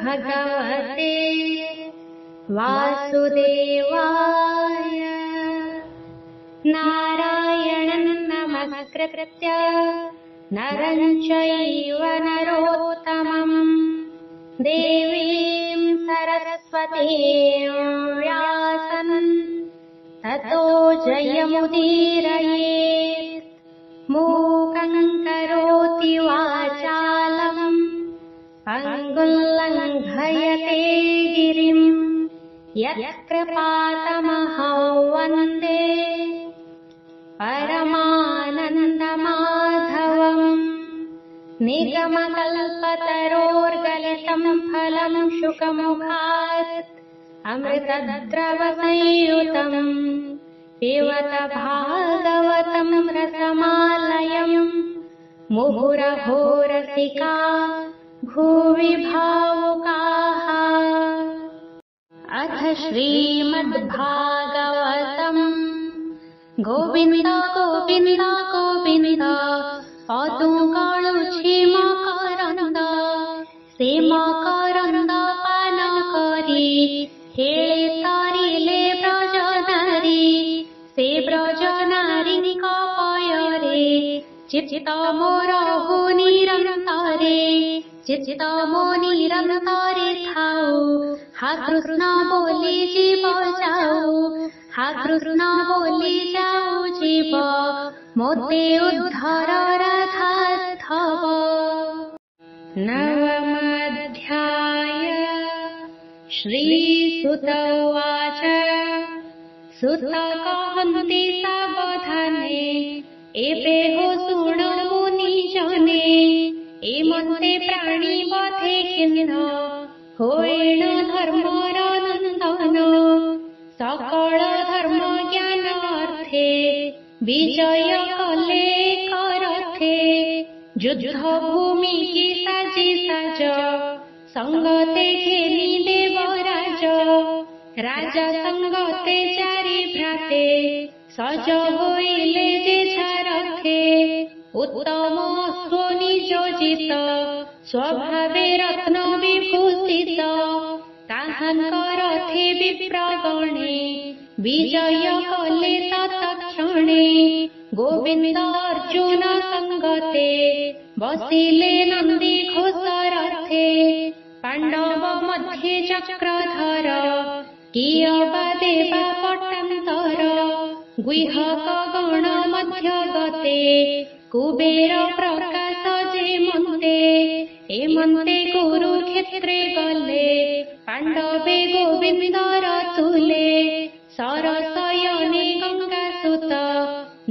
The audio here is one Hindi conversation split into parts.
भगवते वासुदेवाय। नारायणं नमस्कृत्य नरं चैव नरोत्तमं देवीं सरस्वतीं व्यासं ततो जयमुदीरयेत्। मूकं करोति वाचालं पङ्गुं लङ्घयते गिरिं यत्कृपातमहं वन्दे परमानन्दमाधवम्। निगमकल्पतरोर्गलितं फलं शुकमुखात् अमृतद्रवसंयुतम् पिबत भागवतं रसमालयम्। मुहुरहो रसिका भुवि भावुकाः। अथ श्रीमद्भागवतम्। गोविन्द गोविन्द गोविन्द पदुं काळुछि मकरन्द से मकरन्द पान करी हेळे तारिले ब्रजनारी से ब्रजनारीଙ୍କ पୟରେ चित्त मोर हो निरन्तरे चित्त मो निरन्तरे थाऊ हा कृष्ण बोली जीव जाऊ हा कृष्ण बोली जाऊ जीव मोते उद्धार राधाथव। नवमोऽध्याय। श्रीसुत उवाच। सुत कहन्ति सावधाने एबेहो शुण मुनिजने एमन्ते प्राणी बधे खिन्न होएण धर्मर नन्दन सकल धर्म ज्ञान अर्थे विजय कले करथे युद्ध भूमि की साजी साज संगते घेनी देवराज राजा संगते चारि भ्राते सज होइले जे रथे उत्तम अश्व नियोजित स्वभावे रत्न विभूषित ताहांकर रथे विप्रगणे विजय कले तत्क्षणे गोविन्द अर्जुन संगते बसिले नंदी घोष रथे पांडव मध्ये चक्रधर कियवा देवा पट्टान्तर गुह्यक गण मध्य गते कुबेर प्रकाश जे मन्ते एमन्ते कुरुक्षेत्रे गले पांडवे गोविन्दर तुले सरसयने गंगासुत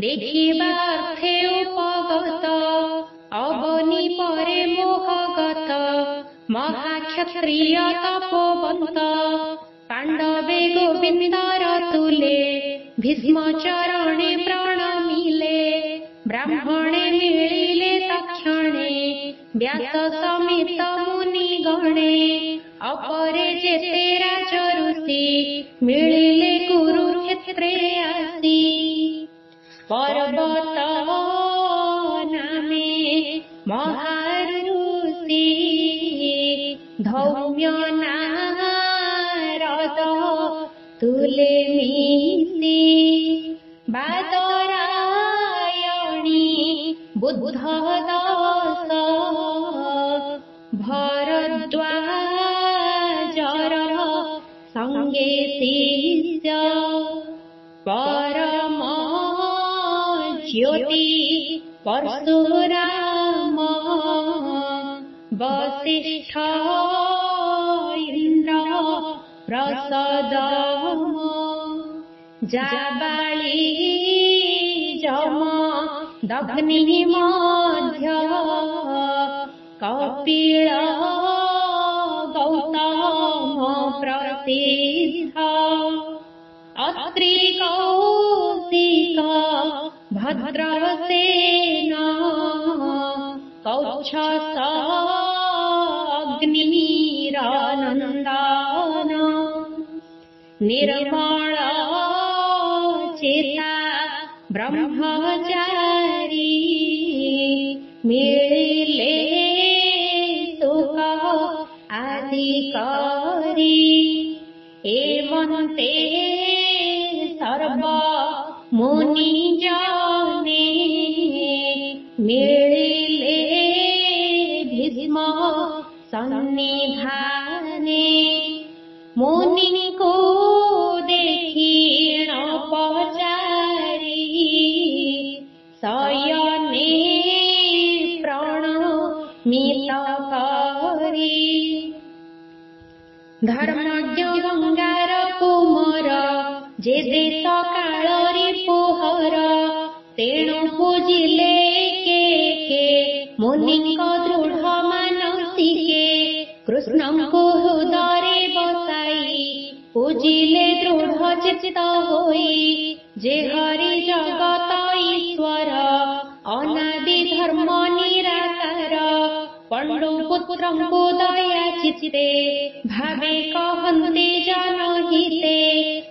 देखिबा अर्थे उपगत अवनी परे मोहगत महाक्षत्रिय तपोवन्त पांडवे गोविन्दर तुले भीष्म चरणे प्रणमिले ब्राह्मणे मिलिले तक्षणे व्यास समेत मुनिगणे अपरे जेते राज ऋषि मिलिले कुरुक्षेत्रे आसी पर्वत नामे महाऋषि धौम्य नारद तुले मिसि बादरायणी बुद्ध दश भरद्वाजर संगे शिष्य परम ज्योति परशुराम वसिष्ठ इंद्र प्रसदम जाबाली जम दग्नि मध्य कपिल गौतम प्रसिद्ध अत्रि कौशिक भद्रसेन कौच्छस अग्निरानन्दान निर्मल चेता ब्रह्मचारी मिलिले सुख आदि करी। एवन्ते सर्व मुनि जाने मिलिले भीष्म सन्निधाने। मुनि को देखी न पचारी शयने प्रणमित करी। धर्मज्ञ गंगार कुमार जे देश कालरी पोहर तेणु पूजिले के मुनिଙ୍କ दृढ़ मानसिके। कृष्णଙ୍କୁ हृदय बसाई पूजिले दृढ़ चित्त होई। जे हरि जगत ईश्वर अनादि धर्म निराकार। पंडु पुत्रଙ୍କୁ दया चित्ते भावे कहन्ति जनहिते।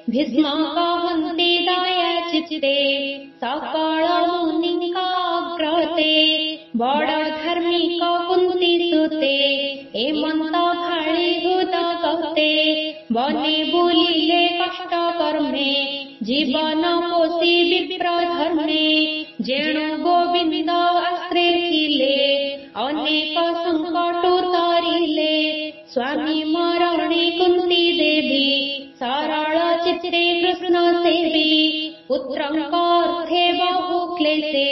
भीष्म कहन्ति दया चित्ते सकल मुनिଙ୍କ अग्रते। बड़ धार्मिक कुन्ती सुते एमंत भाळी हृदगते। बने बुलिले कष्ट कर्मे जीवन पोषी विप्र धर्मे। जेणु गोविंद आश्रे थिले अनेक संकट तरिले। स्वामी मरणे कुन्ती देवी सरल चित्ते कृष्ण सेवी। पुत्रଙ୍କ अर्थे बहु क्लेशे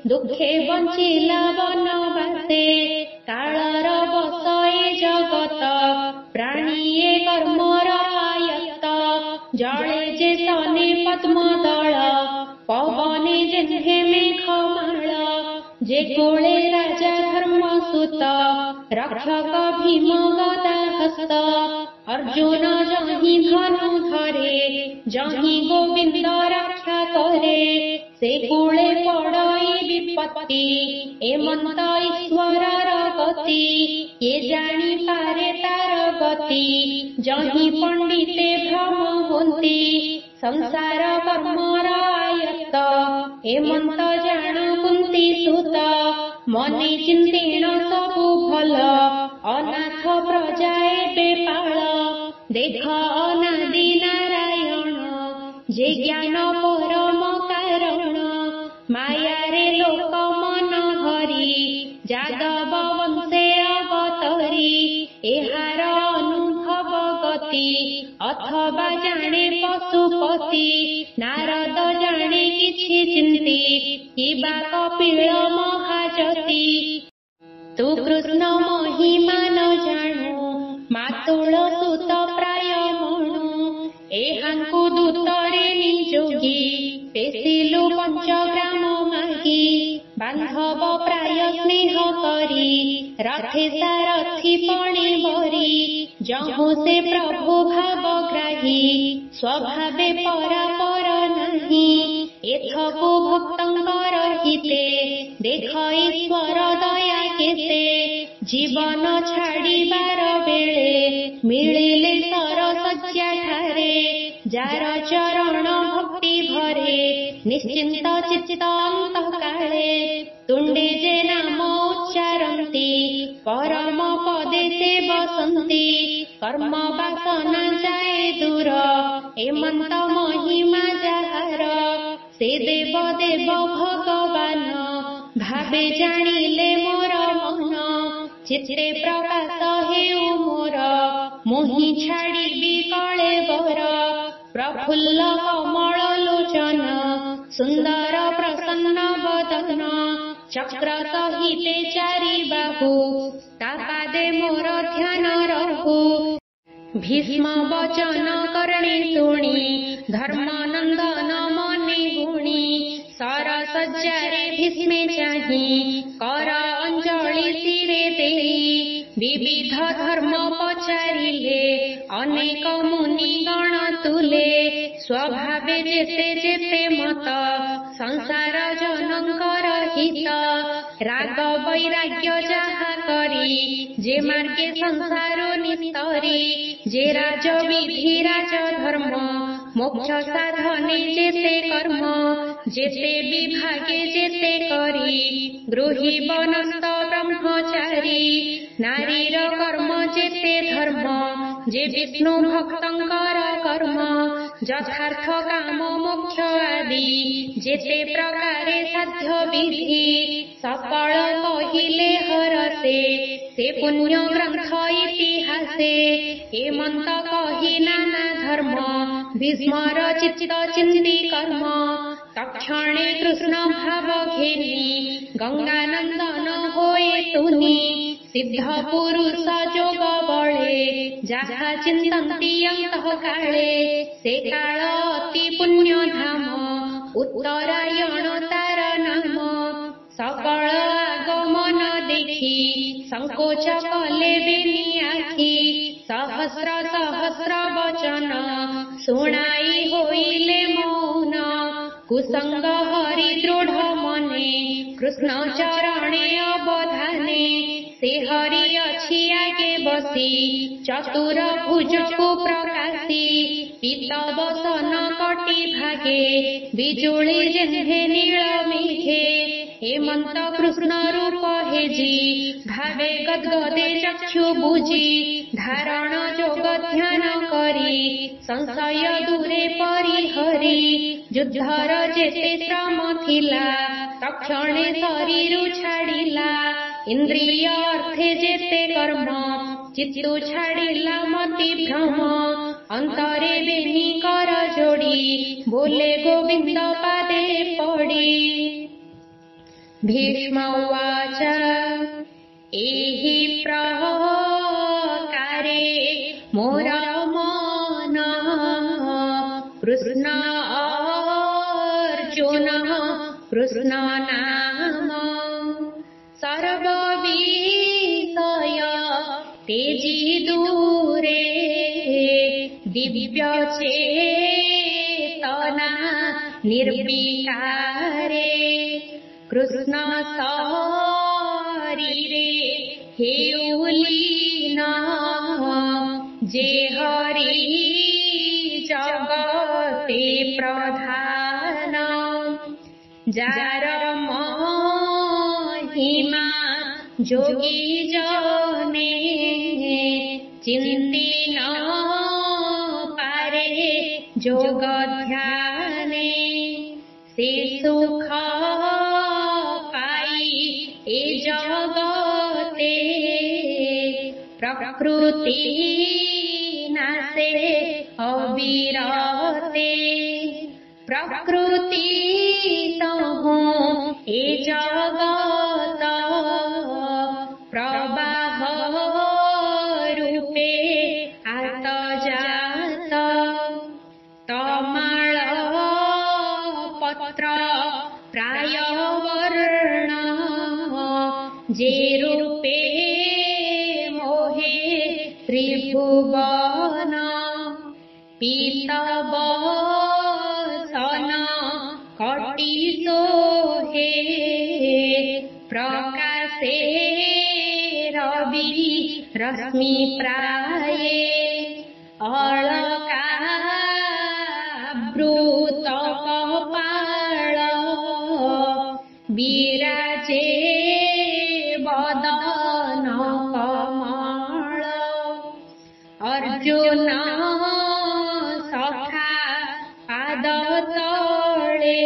दुखे बंचिला वनवासे। कालर बस ए जगत प्राणीये कर्मर आयत्त। जळे जे तने पद्मदल पवने जेहे मेघमाळ। जे कोळे राजा धर्मसुत रक्षक भीम गदा हस्त। अर्जुन जहि धनु धरे जहि गोविंद रक्षा करे। से कूळे पड़ई विपत्ति एमंत ईश्वरर गति। ये जानी पारे तार गति जहि पंडिते भ्रम होती। संसार कर्मर आयत्त एमंत जान कुन्ती सुत। मने चिंतेण सबु भल अनाथ प्रजा एबे पाळ। देख अनादि नारायण जे ज्ञान परम कारण। मायारे लोक मन हरि जादव वंशे अवतरी। एहार अनुभव गति अथवा जाने पशुपति। नारद जाने किछि चिंती किबा कपिल महाजति। तू कृष्ण महिमा न जाणु मातुल सुत प्राय मणु। एहांकु दूतरे निजोगी पेसिलु पंचग्राम मागी। बांधव प्राय स्नेह करी रथे सारथी पणे बरी। जहु से प्रभु भावग्राही स्वभावे परापर नाही। एथको भक्तंकर हिते देख ईश्वर दया केते। जीवन छाड़िबार बेले मिलिले सरसज्जा ठारे। जार चरण भक्ति भरे निश्चिंत चित्त अंतकाले। तुंडे जे नाम उच्चारन्ति परम पदे ते बसन्ति। कर्म वासना जाए दूर एमंत महिमा जाहार। से देव देव भगवान भावे जानिले मोर मन। चित्ते प्रकाश हेउ मोर मोहि छाड़िबी कळेबर। प्रफुल्ल कमल लोचन सुंदर प्रसन्न बदन। चक्र सहिते चारि बाहु तापादे मोर ध्यान रहु। भीष्म वचन करणे शुणी धर्मानंदन मने गुणी। सरसज्जारे भीष्मे चाहि कर अंजलि शिरे देई। विविध धर्म पचारिले अनेक मुनि गण तुले। स्वभावे जेते जेते मत संसार जनंकर हित। राग वैराग्य जाहा करी जे मार्गे संसार निस्तरी। जे राज विधि राज धर्म मोक्ष साधने जेते कर्म। जेते विभागे जेते करी गृही बनस्त ब्रह्मचारी। नारीर कर्म जेते धर्म जे विष्णु भक्तंकर कर्म यथार्थ काम मोक्ष आदि जेते प्रकारे साध्य विधि सकल कहिले हरसे से पुण्य ग्रंथ इतिहासे हेमंत कही नाना धर्म विस्मर चित्त चिंती कर्म तक्षणे कृष्ण भाव घेनी गंगानंदन होए तुनी सिद्ध पुरुष जोग बळे जहा चिंतन्ति अंतः काले से काल अति पुण्य धाम उत्तरायण तार नाम सकल आगमन देखी संकोच कले बेनी आखि सहस्र सहस्र वचन शुणाई होइले मौन कुसंग हरि दृढ़ मने कृष्ण चरणे अवधाने से हरि अछि आगे बसी चतुर भुज को प्रकाशी पीत बसन कटी भागे बिजुली जेहे नील मेघे हेमंत कृष्ण रूप हेजी भावे गदगदे चक्षु बुझी धारण जोग ध्यान करी संशय दूरे परिहरी युद्धर जेते श्रम थिला तक्षणे शरीर छाड़िला इंद्रिय अर्थे जेते कर्म चित्तु छाड़िला मति भ्रम अंतरे बेनी कर जोड़ी बोले गोविंद पादे पड़ी। भीष्म उवाच एहि प्रकारे मोर मन कृष्ण अर्जुन कृष्ण नाम सर्व विषय तेजी दूरे दिव्य चेतना निर्विकारे कृष्ण शरीरे हेउलीना जे हरि जगते प्रधान जार महिमा जोगी जने चिंती न पारे जोग ध्याने से सुख पाई ए जगते प्रकृति नासे अविरते प्रकृति तहु ए जगत प्रवाह रूपे आत जात तमाल पत्र प्राय वर्ण जे रूपे मोहे त्रिभुवन पीतवसन कटी सोहे प्रकाशे रवि रश्मि प्राये अलकावृत कपाल विराजे वदन कमल अर्जुन सखा पाद तले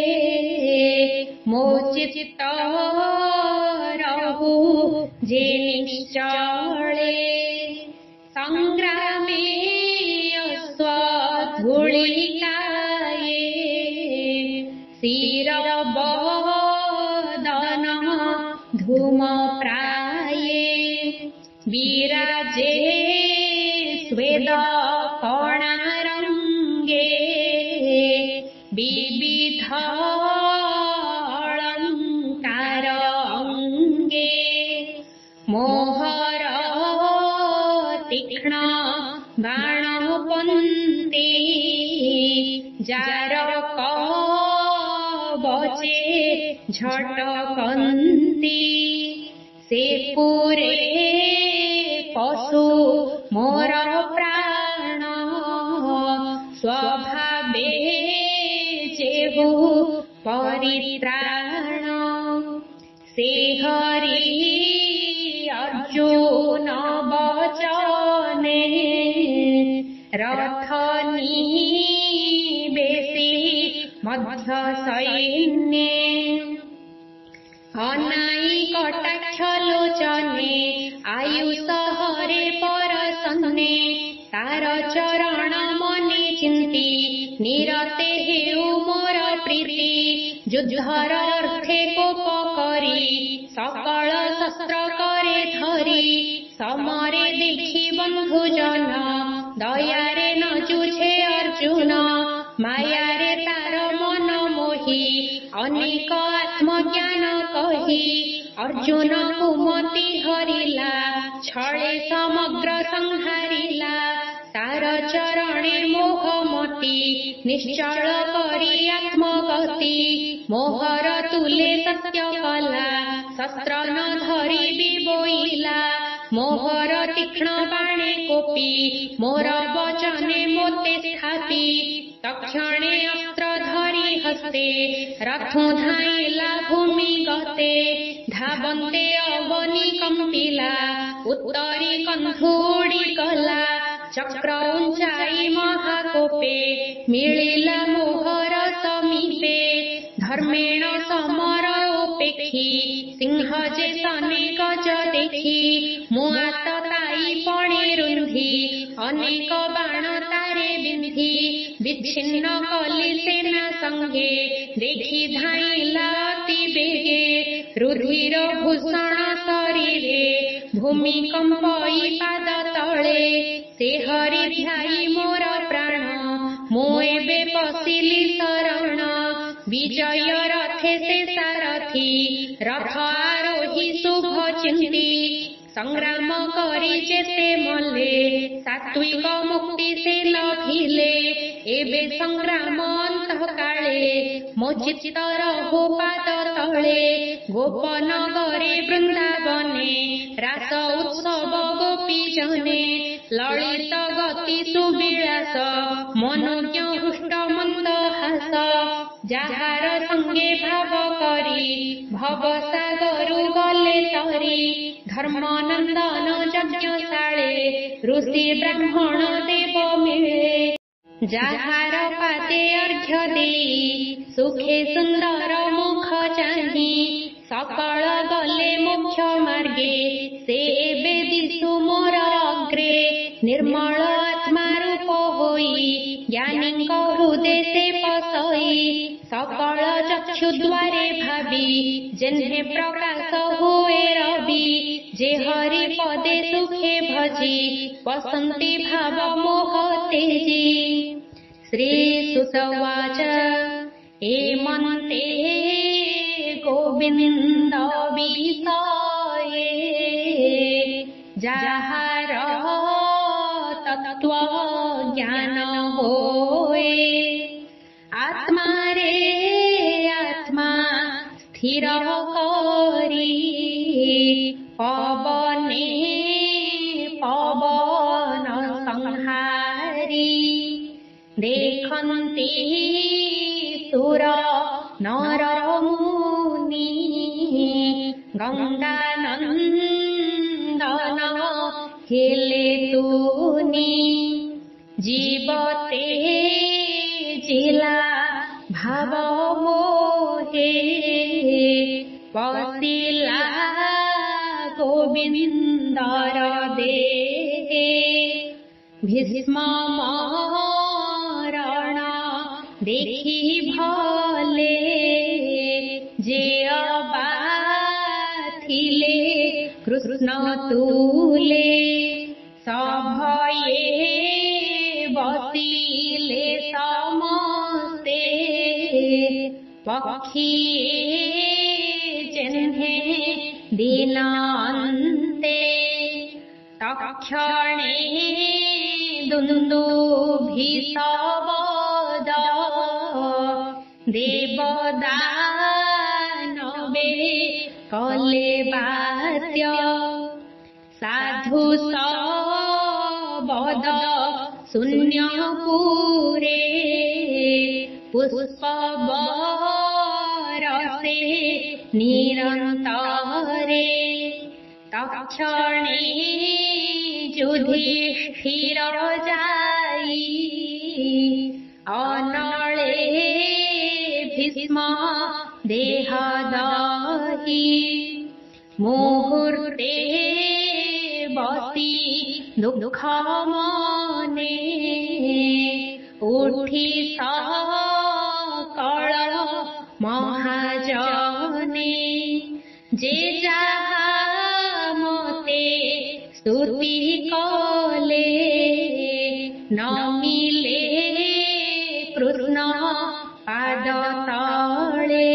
मो चित्त रहु जे निश्चले संग्रामे अश्व धूलिकाये शिरबदन धूम प्राये विराजे स्वेद कणारंगे विविध अलंकार अंगे मोहर तीक्ष्ण बाण पंती जार कवचे झटकंती से पूरे पशु मोर प्राण स्वभावे जेहु परित्राण से हरि अर्जुन वचन रथ निवेशी मध्य सैन्ये अनाई कटाक्ष लोचने आयुष हरे परसन्ने तार चरण मने चिंती निरते हेउ मोर प्रीति युद्धर अर्थे कोप करी सकल शस्त्र करे धरी समरे देखी बंधुजन दयारे न जुझे अर्जुन मायारे तार मन मोही अनेक आत्मज्ञान कही अर्जुन कुमति हरिला छळे समग्र संहारिला तार चरणे मोहमती निश्चल करी आत्मगति मोहर तुले सत्य कला शस्त्र न धरी विबोइला मोहर तीक्ष्ण बाणे कोपी मोर वचने मोते स्थापी तक्षणे अस्त्र धरी हस्ते रथो धाइला भूमि गते धावन्ते अवनी कंपिला उत्तरी कंधुड़ी गला चक्र उंचाई महाकोपे मिलिला मोहर समीपे धर्मेण समर उपेक्षी सिंह जे सने गज देखी मुआत ताई पणे रुंधी अनेक बाण तारे बिंधी विच्छिन्न कली सेना संगे देखी धाइला अति बेगे रुधिर भूषण शरीरे भूमिकंपई पाद तले से हरि ध्याई मोर प्राण मो एबे पशिली शरण विजय रथे से सारथी रथ आरोही शुभ चिंती संग्राम करी जेते मले सात्विक मुक्ति से लभिले एबे संग्राम अंत काले मो चित्त रहो पाद तले गोपन गरे वृंदावने रास उत्सव गोपी जने ललित गति सुविलास मनोज्ञ हृष्ट मंद हास जाहार संगे भाव करी भव सागरु गले तरी धर्मानंदन यज्ञशाळे ऋषि ब्राह्मण देव मिले जाहार पाते अर्घ्य देई सुखे सुंदर मुख चाही सकल गले मुख्य मार्गे से एबे दिशु मोर अग्रे निर्मल आत्मा रूप होई ज्ञानी हृदय से पसई सकल चक्षु द्वारे भावी जिन्हे प्रकाश हुए रवि जे हरि पदे सुखे भजी वसंती भाव मोह तेजी श्री सुतवाच एमन्ते गोविंद विषये जाहार तत्व ज्ञान होए आत्मा रे आत्मा स्थिर करी पवने पवन संहारी देखन्ति सुर नर मुनि गंगानंदन हेले तुनी जीवते जिला भाव मोहे पशिला गोविंदर देहे भीष्म मरण देखी भले जे अबाथिले कृष्ण तुले सभये बसिले समस्ते पक्षिये जेन्हे दिनान्ते तक्षणे दुन्दुभिषवद देवदानवे कले बात्य साधु सबद शून्यपुरे पुष्पबरसे निरन्तरे तक्षणे युधिष्ठिर जाय अनळे भीष्म देहदहि मुहूर्ते बसी दुःख मने उठी सकळ महाजने जे जाहा मते स्तुति कले नमिले कृष्ण पाद तले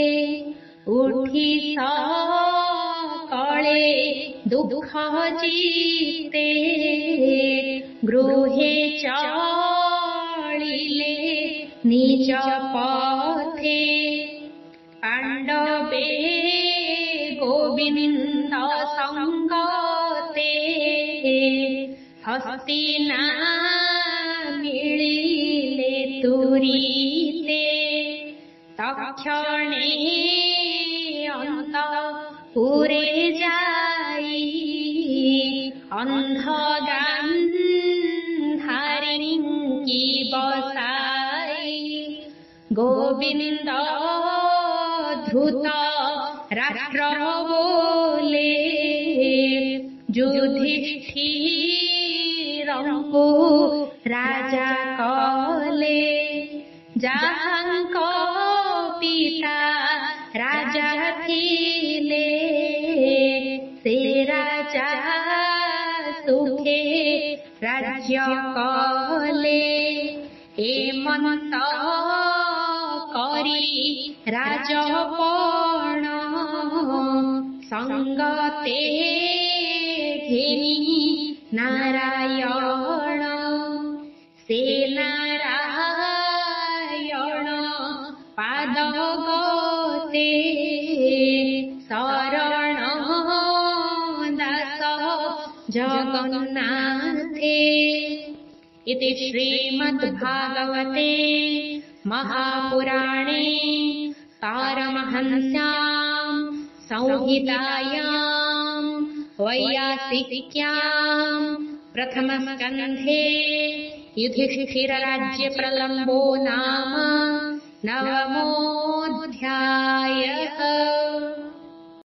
उठी सकळे दुःख जिते गृहे चलिले निज पथे पांडवे गोविंद संगते हस्तिना मिलिले तुरीते तक्षणे अंतपुरे जाई अंध गांधारिणी बसाई गोविंद धूत राष्ट्र बोले युधिष्ठिरंकु राजा कले जाहांक पिता राजा थिले से राजा सुखे राज्य कले हेमंत करी राजपण संगते घेनी नारायण से नारायण पाद गते शरण दास जगन्नाथे। इति श्रीमद्भागवते महापुराणे पारमहंस्यां संहितायां वैयासिक्यां प्रथमस्कन्धे युधिष्ठिरराज्यप्रलम्बो नाम 9मोऽध्यायः।